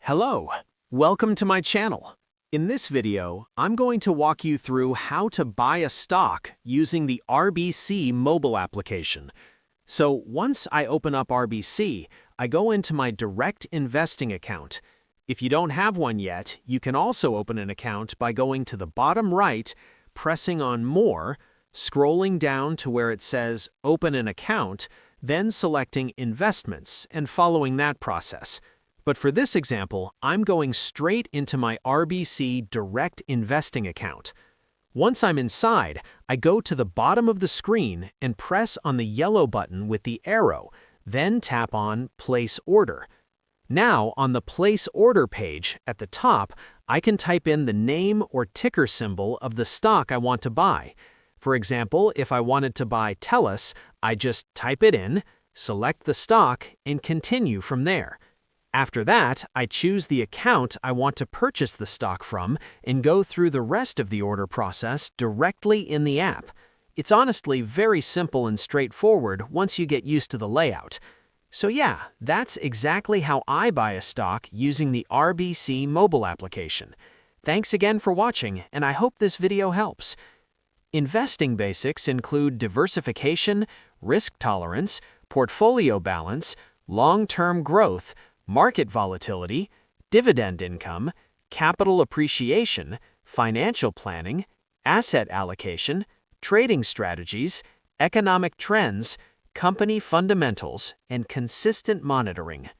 Hello, welcome to my channel. In this video, I'm going to walk you through how to buy a stock using the RBC mobile application. So once I open up RBC, I go into my direct investing account. If you don't have one yet, you can also open an account by going to the bottom right, pressing on More, scrolling down to where it says Open an Account, then selecting Investments and following that process. But for this example, I'm going straight into my RBC Direct Investing account. Once I'm inside, I go to the bottom of the screen and press on the yellow button with the arrow, then tap on Place Order. Now, on the Place Order page at the top, I can type in the name or ticker symbol of the stock I want to buy. For example, if I wanted to buy TELUS, I just type it in, select the stock, and continue from there. After that, I choose the account I want to purchase the stock from and go through the rest of the order process directly in the app. It's honestly very simple and straightforward once you get used to the layout. So yeah, that's exactly how I buy a stock using the RBC mobile application. Thanks again for watching, and I hope this video helps. Investing basics include diversification, risk tolerance, portfolio balance, long-term growth, market volatility, dividend income, capital appreciation, financial planning, asset allocation, trading strategies, economic trends, company fundamentals, and consistent monitoring.